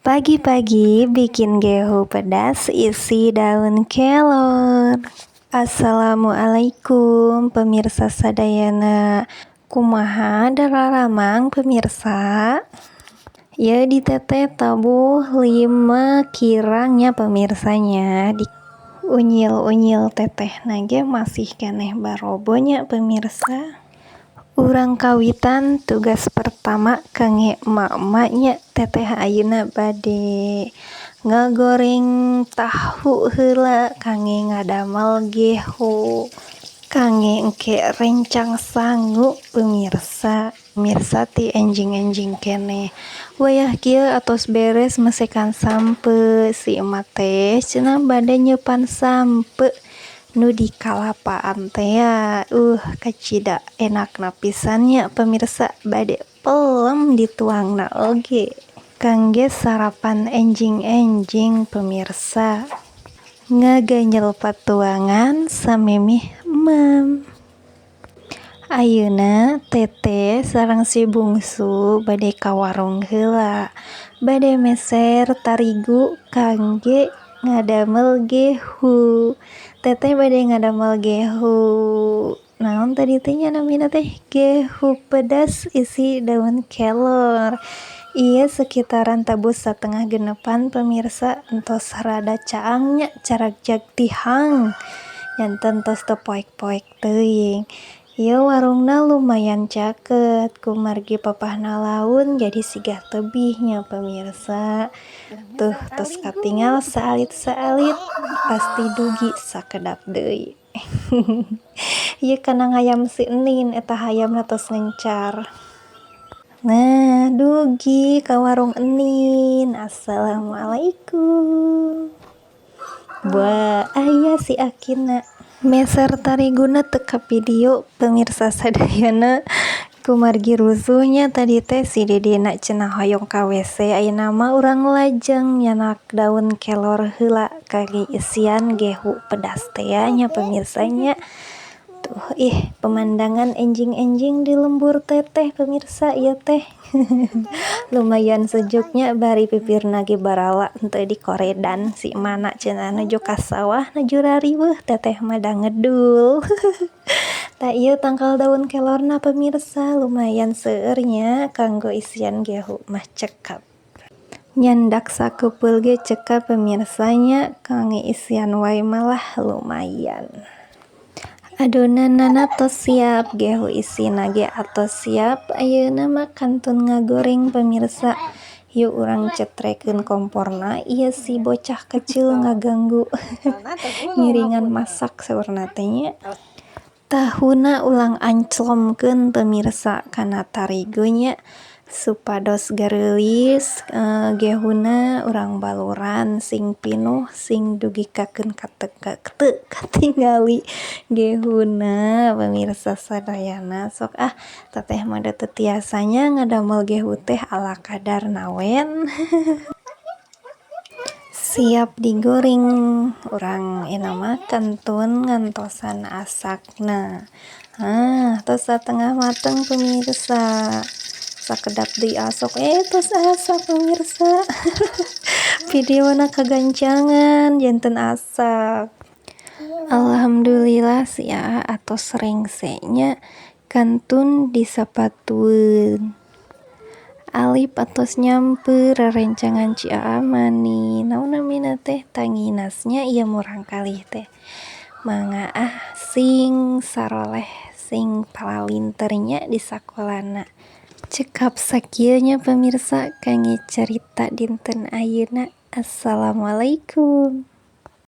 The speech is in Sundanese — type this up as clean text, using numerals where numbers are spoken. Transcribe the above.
Pagi-pagi bikin gehu pedas isi daun kelor. Assalamualaikum pemirsa sadayana. Kumaha dararamang pemirsa? Ya diteteh tabuh 5 kirangnya pemirsanya. Di unyil-unyil teteh nage masih keneh barobonya pemirsa. Urang kawitan tugas pertama kangge emak-emaknya teteh ayeuna bade ngagoreng tahu heula kangge ngadamel gehu kangge engke rencang sangu pemirsa ti enjing-enjing keneh wayah kieu atos beres mesekan sampe si emak teh cenah bade nyeupan sampe nu di kalapaan teh ya kacida enakna pisannya pemirsa bade pelem dituangna oge kangge sarapan enjing-enjing pemirsa ngaganjel patuangan samemeh emam. Ayeuna teteh sareng si bungsu bade ka warung heula bade meser tarigu kangge ngadamel gehu. Teteh bade ngadamel gehu naon tadi teh nya namina teh gehu pedas isi daun kelor. Ieu sekitaran tabuh 1/2 pemirsa entos rada caangnya carak jak tihang janten tos teu poek-poek teuing. Ieu warungna lumayan caket ku margi papahna laun jadi sigah tebihnya pemirsa. Tuh tos katingal saalit-saalit pasti dugi sakedap deui. Ieu kana hayam si Enin eta hayamna tos ngencar. Nah, dugi ka warung Enin. Assalamualaikum. Wah, aya si Akina. Meser tariguna teu ka video pemirsa sadayana kumargi rusuhnya tadi teh si Dedena cenah hoyong ka WC ayeuna mah urang lajeng nyanak daun kelor heula kangge isian gehu pedas teh nya pemirsanya. Tuh pemandangan enjing-enjing di lembur teteh pemirsa ieu teh. Lumayan sejuknya bari pipirna ge barala henteu dikoredan si emana cenah nuju ka sawah nuju rariweuh teteh mah da ngedul. Tah ieu tangkal daun kelorna pemirsa lumayan seueur nya kanggo isian gehu mah cekap. Nyandak sakepeul ge cekap pemirsanya kangge isian wae malah lumayan. Adonanna tos siap gehu isina ge atos siap ayeuna mah kantun ngagoreng pemirsa. Yuk urang cetrekeun komporna ieu si bocah kecil ngaganggu. Ngiringan masak saurna teh nya. Tahuna ulang anclomkeun pemirsa kana tarigu nya supados gareulis gehuna urang baluran sing pinuh sing dugikakeun teu katingali gehuna pemirsa sadayana sok teteh mah teu tiasanya ngadamel gehu teh ala kadar nawen. Siap digoreng urang mah kantun ngantosan asakna. Tos satengah mateng pemirsa. Sakedap deui asok tos asak pemirsa. Videona kagancangan janten asak. Alhamdulillah sia atos rengse nya kantun disapatueun. Alip atos nyamper rerencangan Cia Amani naon namina teh tanginasnya ieu murang kalih teh mangga sing saroleh sing palalinternya di sakolana cekap sakieu nya pemirsa kangge carita dinten ayeuna. Assalamualaikum.